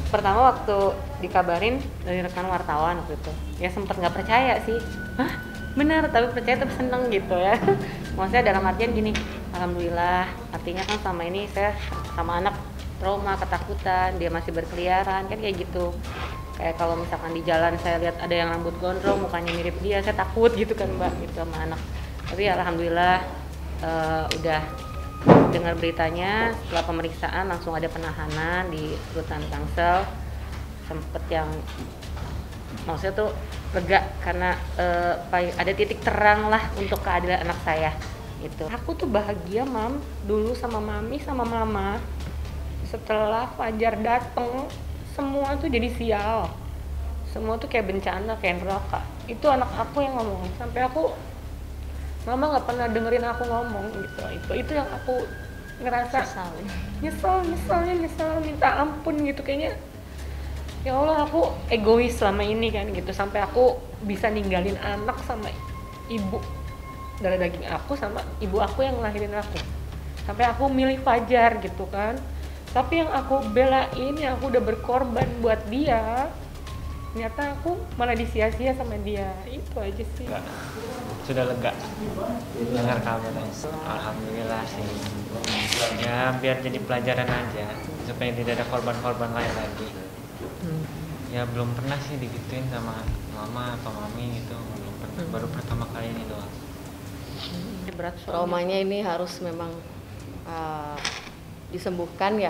pertama waktu dikabarin dari rekan wartawan waktu itu, ya sempet nggak percaya sih. Hah, benar, tapi percaya tapi seneng gitu ya. Maksudnya dalam artian gini, alhamdulillah, artinya kan selama ini saya sama anak trauma, ketakutan, dia masih berkeliaran kan kayak gitu. Kayak kalau misalkan di jalan saya lihat ada yang rambut gondrong, mukanya mirip dia, saya takut gitu kan mbak, gitu sama anak. Tapi alhamdulillah udah dengar beritanya, setelah pemeriksaan langsung ada penahanan di rutan Tangsel. Sempet yang maksudnya tuh lega karena ada titik terang lah untuk keadilan anak saya itu. Aku tuh bahagia mam dulu sama mami sama mama. Setelah Fajar dateng semua tuh jadi sial, semua tuh kayak bencana, kayak neraka. Itu anak aku yang ngomong, sampai aku mama nggak pernah dengerin aku ngomong gitu. Itu yang aku ngerasa nyesel, minta ampun gitu. Kayaknya ya Allah, aku egois selama ini kan gitu, sampai aku bisa ninggalin anak sama ibu darah daging aku sama ibu aku yang ngelahirin aku, sampai aku milih Fajar gitu kan. Tapi yang aku belain, yang aku udah berkorban buat dia, ternyata aku malah disia-sia sama dia. Itu aja sih. Sudah lega dengar kabarnya. Alhamdulillah sih. Ya biar jadi pelajaran aja supaya tidak ada korban-korban lain lagi. Ya belum pernah sih digituin sama mama atau mami gitu, belum pernah. Baru pertama kali ini doang. Berat traumanya ini harus memang disembuhkan ya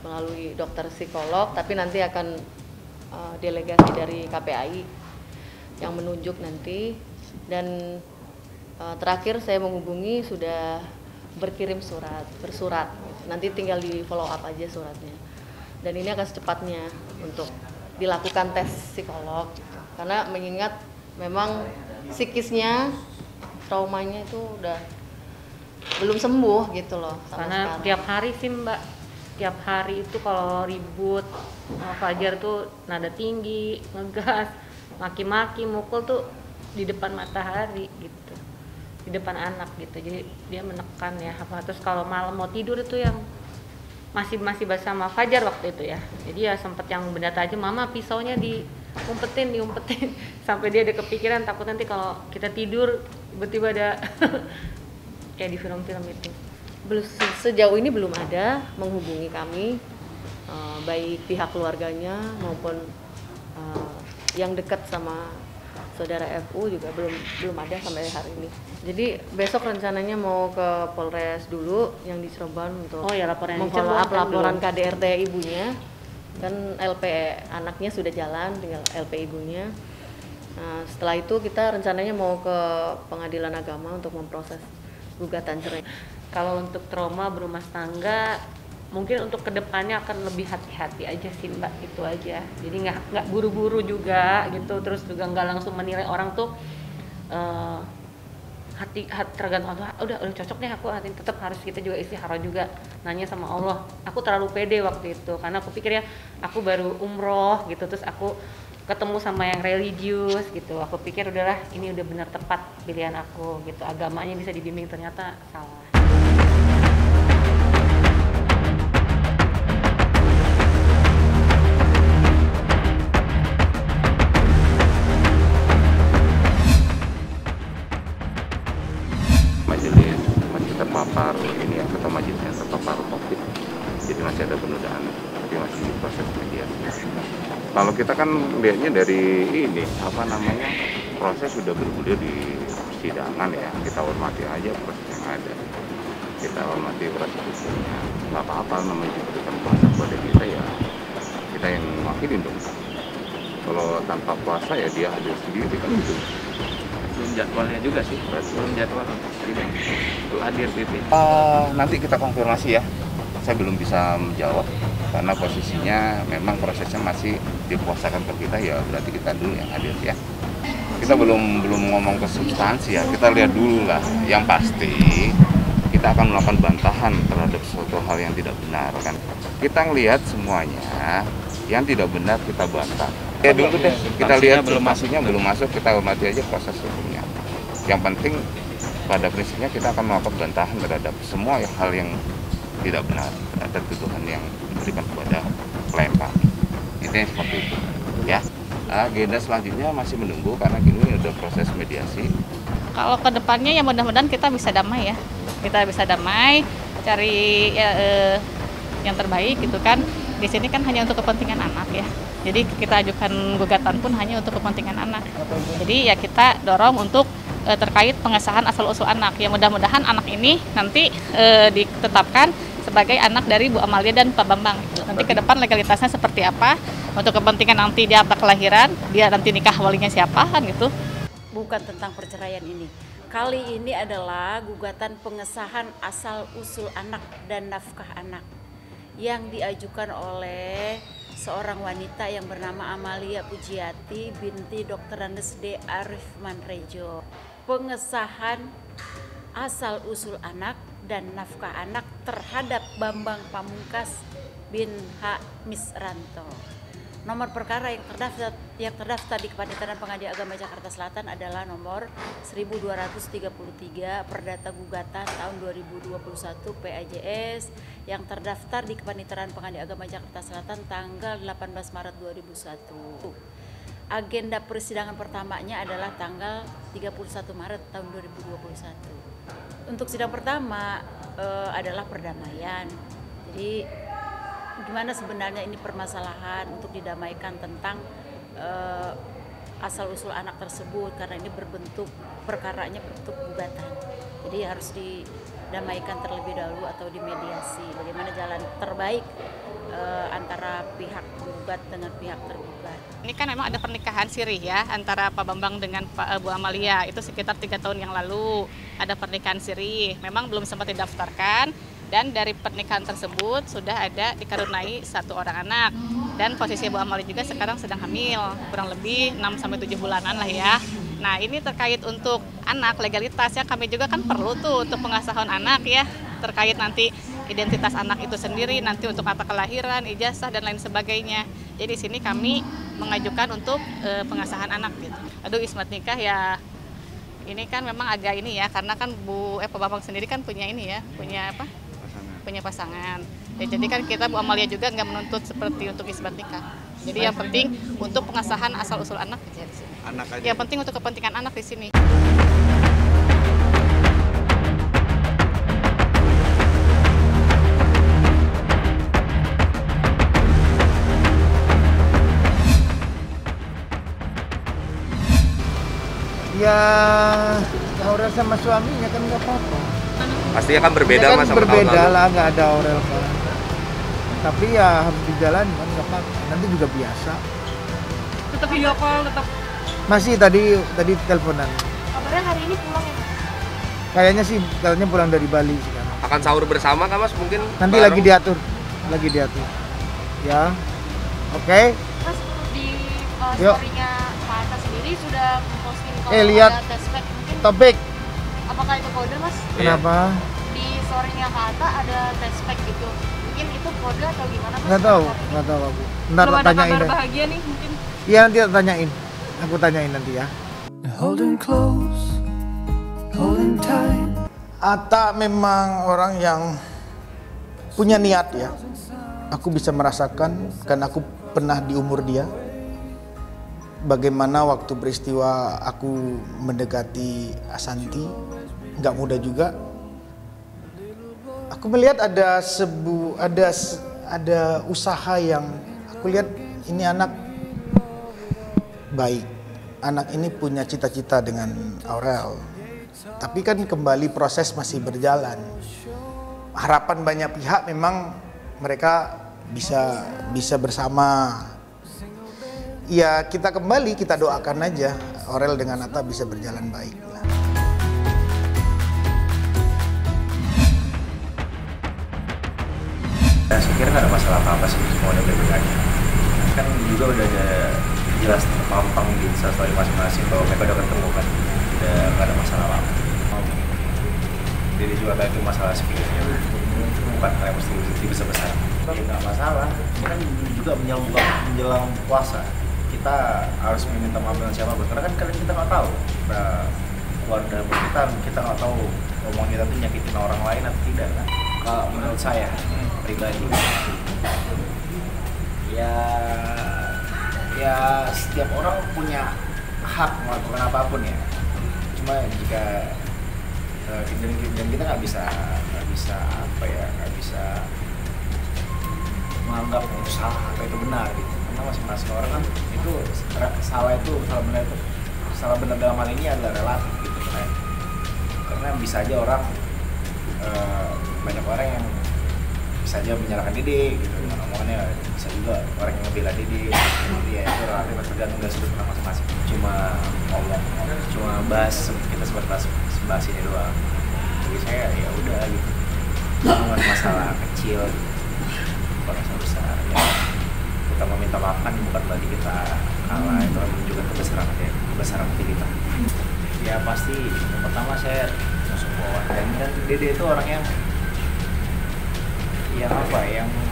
melalui dokter psikolog, tapi nanti akan delegasi dari KPAI yang menunjuk nanti. Dan terakhir saya menghubungi sudah bersurat, nanti tinggal di follow up aja suratnya. Dan ini akan secepatnya untuk dilakukan tes psikolog gitu. Karena mengingat memang psikisnya, traumanya itu udah belum sembuh gitu loh. Karena sekarang tiap hari sih mbak, tiap hari itu kalau ribut sama Fajar tuh nada tinggi, ngegas, maki-maki, mukul tuh di depan matahari gitu, di depan anak gitu. Jadi dia menekan ya apa. Terus kalau malam mau tidur itu yang masih bersama Fajar waktu itu ya, jadi ya sempet yang benda tajam, mama pisaunya diumpetin sampai dia ada kepikiran takut nanti kalau kita tidur tiba-tiba ada kayak di film-film itu. Sejauh ini belum ada menghubungi kami, baik pihak keluarganya maupun yang dekat sama saudara FU juga belum ada sampai hari ini. Jadi besok rencananya mau ke Polres dulu yang di Cirebon untuk memfollow up laporan KDRT ibunya. Kan LP anaknya sudah jalan, tinggal LP ibunya. Nah, setelah itu kita rencananya mau ke Pengadilan Agama untuk memproses gugatan cerai. Kalau untuk trauma berumah tangga, mungkin untuk kedepannya akan lebih hati-hati aja sih mbak, itu aja. Jadi nggak buru-buru juga gitu, terus juga nggak langsung menilai orang tuh hati tergantung udah cocok nih aku, hati tetap harus kita juga istihara juga, nanya sama Allah. Aku terlalu pede waktu itu karena aku pikir ya aku baru umroh gitu, terus aku ketemu sama yang religius gitu, aku pikir udahlah ini udah benar tepat pilihan aku gitu, agamanya bisa dibimbing, ternyata salah. Majelis masih terpapar ini ya, ketua majelisnya terpapar COVID, jadi masih ada penundaan, tapi masih proses mediasi. Kalau kita kan lihatnya dari ini proses sudah bergulir di persidangan ya, kita hormati aja proses yang ada, kita hormati proses hukumnya, nggak apa-apa namanya diberikan kuasa kepada kita ya, kita yang mewakili dong. Kalau tanpa kuasa ya dia hadir sendiri kan itu. Belum jadwalnya juga sih, belum jadwal untuk hadir PP. Nanti kita konfirmasi ya, saya belum bisa menjawab karena posisinya memang prosesnya masih dikuasakan ke kita, ya berarti kita dulu yang hadir ya. Kita belum ngomong ke substansi ya, kita lihat dulu lah. Yang pasti kita akan melakukan bantahan terhadap suatu hal yang tidak benar kan. Kita ngelihat semuanya, yang tidak benar kita bantah. Ya dulu deh, kita lihat substansinya belum masuk, kita hormati aja proses hukumnya. Yang penting pada prinsipnya kita akan melakukan bantahan terhadap semua hal yang tidak benar, terhadap tuduhan yang diberikan kepada klien kami. Intinya seperti itu ya. Agenda selanjutnya masih menunggu karena ini udah proses mediasi. Kalau ke depannya ya mudah-mudahan kita bisa damai ya. Kita bisa damai, cari yang terbaik gitu kan. Di sini kan hanya untuk kepentingan anak ya. Jadi kita ajukan gugatan pun hanya untuk kepentingan anak. Jadi ya kita dorong untuk terkait pengesahan asal-usul anak. Ya mudah-mudahan anak ini nanti ditetapkan sebagai anak dari Bu Amalia dan Pak Bambang. Nanti ke depan legalitasnya seperti apa? Untuk kepentingan nanti dia akta kelahiran, dia nanti nikah walinya siapa kan gitu. Bukan tentang perceraian ini. Kali ini adalah gugatan pengesahan asal-usul anak dan nafkah anak yang diajukan oleh seorang wanita yang bernama Amalia Pujiati binti Dr. Andes D. Arif Manrejo. Pengesahan asal-usul anak dan nafkah anak terhadap Bambang Pamungkas bin H. Misranto. Nomor perkara yang terdaftar di Kepanitiaan Pengadilan Agama Jakarta Selatan adalah nomor 1233 Perdata Gugatan tahun 2021 PAJS yang terdaftar di Kepanitiaan Pengadilan Agama Jakarta Selatan tanggal 18 Maret 2001. Agenda persidangan pertamanya adalah tanggal 31 Maret tahun 2021. Untuk sidang pertama adalah perdamaian. Jadi gimana sebenarnya ini permasalahan untuk didamaikan tentang asal-usul anak tersebut, karena ini perkaranya berbentuk gugatan. Jadi harus didamaikan terlebih dahulu atau dimediasi. Bagaimana jalan terbaik antara pihak gugat dengan pihak tergugat. Ini kan memang ada pernikahan sirih ya antara Pak Bambang dengan Bu Amalia. Itu sekitar 3 tahun yang lalu ada pernikahan sirih. Memang belum sempat didaftarkan. Dan dari pernikahan tersebut sudah ada dikaruniai 1 orang anak. Dan posisi Bu Amalia juga sekarang sedang hamil, kurang lebih 6-7 bulanan lah ya. Nah ini terkait untuk anak, legalitasnya kami juga kan perlu tuh untuk pengesahan anak ya. Terkait nanti identitas anak itu sendiri, nanti untuk akta kelahiran, ijazah dan lain sebagainya. Jadi di sini kami mengajukan untuk pengesahan anak gitu. Aduh isbat nikah ya, ini kan memang agak ini ya, karena kan Pak Bambang sendiri kan punya ini ya, punya apa? Punya pasangan. Ya, jadi kan kita Bu Amalia juga nggak menuntut seperti untuk isbat nikah. Jadi yang penting untuk pengesahan asal-usul anak aja di sini. Anak aja. Yang penting untuk kepentingan anak di sini. Ya, Aurel sama suaminya kan nggak apa-apa. Pastinya kan berbeda kan sama tahun berbeda lalu. lah, nggak ada Aurel kan. Tapi ya harus dijalani kan, nggak apa-apa. Nanti juga biasa. Tetap video call, tetap. Masih tadi teleponan. Kabarnya hari ini pulang ya? Kayaknya sih katanya pulang dari Bali sekarang. Akan sahur bersama kan Mas mungkin? Nanti bareng? lagi diatur. Ya, oke. Mas di Yuk. story-nya Pak Atta sendiri sudah memposting kalau Lihat. ada tespek mungkin. Topik. Apakah itu kode Mas? Kenapa? Di story-nya Pak Atta ada tespek gitu. Mungkin itu kode atau gimana Mas? Nggak tahu aku. Ntar Belum ada tanyain kabar deh. bahagia nih mungkin. Iya nanti tanyain. Aku tanyain nanti ya. Holding close, holding tight. Atta memang orang yang punya niat ya. Aku bisa merasakan karena aku pernah di umur dia. Bagaimana waktu peristiwa aku mendekati Asanti, nggak mudah juga. Aku melihat ada usaha yang aku lihat ini anak baik. Anak ini punya cita-cita dengan Aurel. Tapi kan kembali proses masih berjalan. Harapan banyak pihak memang mereka bisa bersama. Ya kita kembali, kita doakan aja Aurel dengan Atta bisa berjalan baik. Saya kira nggak ada masalah apa-apa sih, semua ada baik-baik aja. Kan juga udah ada jelas terpampang di instastory masing-masing bahwa mereka udah ketemu kan, udah nggak ada masalah apa. Jadi juga kayak itu masalah sepilnya, bukan hal yang mesti besar-besar. Nggak masalah, kan juga menjelang puasa. Kita harus meminta maaf dengan siapa, karena kan kadang kita nggak tahu. Nah, keluarga kita nggak tahu omongan kita tuh nyakitin orang lain atau tidak kan. Kalau menurut saya pribadi, ya Ya setiap orang punya hak melakukan apapun ya. Cuma jika dan kita nggak bisa menganggap salah atau itu benar gitu. Karena masing-masing orang kan itu salah benar dalam hal ini adalah relatif gitu kan. Karena bisa aja orang banyak orang yang bisa aja menyalahkan Dede gitu dengan omongannya, bisa juga orang yang ngebela Dede. Jadi ya itu relatif tergantung dari sudut pandang masing-masing. Cuma kita sebatas bahas ini doang. Jadi saya ya udah gitu. Bukan masalah kecil, bukan masalah besar ya. Kita meminta maaf kan bukan berarti kita kalah, itu menunjukkan kebesaran hati kita. Ya pasti yang pertama saya support, dan Dede itu orang yang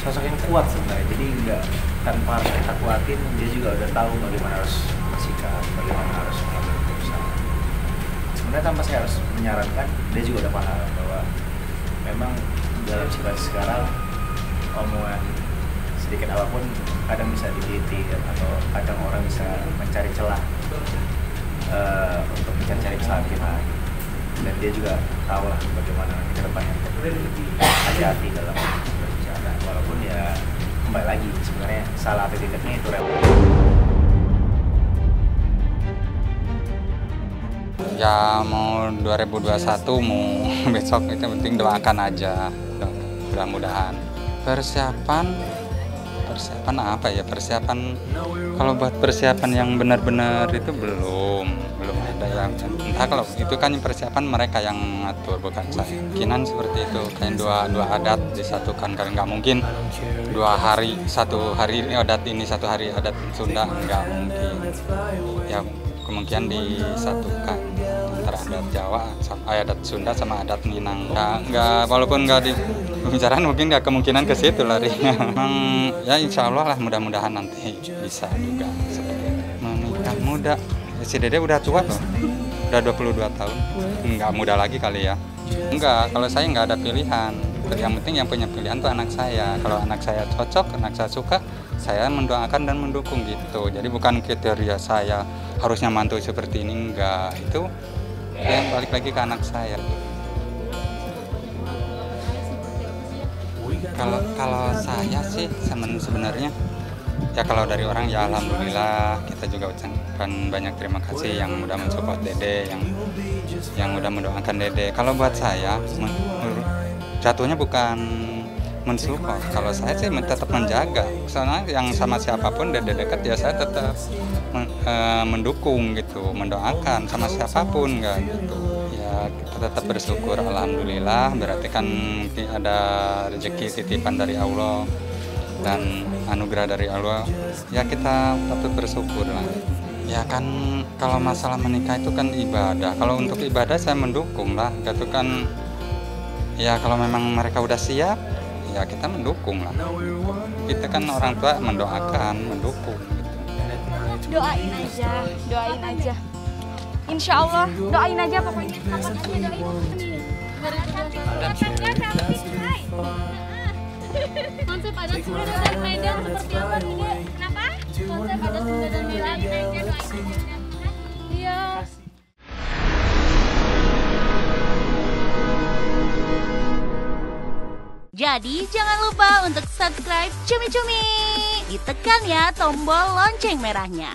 sosok yang kuat sebenarnya. Jadi nggak tanpa harus kita kuatin, dia juga udah tahu bagaimana harus bersikap, bagaimana harus mengambil keputusan. Sebenarnya tanpa saya harus menyarankan, dia juga udah paham bahwa memang dalam situasi sekarang omongan sedikit apapun kadang bisa diteliti atau kadang orang bisa mencari celah untuk mencari kesalahan kita. Dan dia juga tahu lah bagaimana ke depannya lebih hati-hati dalam berbicara, walaupun ya kembali lagi sebenarnya salah atau tidaknya itu relatif. Ya mau 2021 mau besok itu penting doakan aja, mudah-mudahan. Persiapan apa ya, kalau buat persiapan yang benar-benar itu belum ada yang, entah kalau itu kan persiapan mereka yang ngatur bukan saya. Kemungkinan seperti itu, kayak dua adat disatukan, karena nggak mungkin 2 hari, 1 hari adat ini 1 hari adat Sunda, nggak mungkin ya. Kemungkinan disatukan antara adat Jawa sama adat Sunda sama adat Minang. Nggak walaupun nggak di pembicaraan mungkin nggak kemungkinan ke situ larinya. Memang ya insya Allah lah, mudah-mudahan nanti bisa juga seperti itu. Menikah muda, si Dede udah tua loh, udah 22 tahun. Nggak muda lagi kali ya. Enggak, kalau saya nggak ada pilihan. Yang penting yang punya pilihan tuh anak saya. Kalau anak saya cocok, anak saya suka, saya mendoakan dan mendukung gitu. Jadi bukan kriteria saya harusnya mantu seperti ini, enggak. Itu yang balik lagi ke anak saya. Kalau saya sih sebenarnya ya kalau dari orang ya alhamdulillah, kita juga ucapkan banyak terima kasih yang udah mensupport Dede, yang udah mendoakan Dede. Kalau buat saya jatuhnya bukan mensupport, kalau saya sih tetap menjaga. Soalnya yang sama siapapun Dede dekat ya saya tetap mendukung gitu, mendoakan sama siapapun enggak gitu. Ya kita tetap bersyukur, alhamdulillah, berarti kan ada rezeki titipan dari Allah dan anugerah dari Allah. Ya kita patut bersyukur lah. Ya kan kalau masalah menikah itu kan ibadah. Kalau untuk ibadah saya mendukung lah, gitu kan. Ya kalau memang mereka udah siap, ya kita mendukung lah. Kita kan orang tua mendoakan, mendukung gitu. Doain aja. Insya Allah, doain aja pokoknya. Kapan aja doain. Konsep adat Sunda dan Medan seperti apa nih, kenapa? Konsep adat Sunda dan Medan aja doain aja. Iya. Jadi jangan lupa untuk subscribe Cumi Cumi. Ditekan ya tombol lonceng merahnya.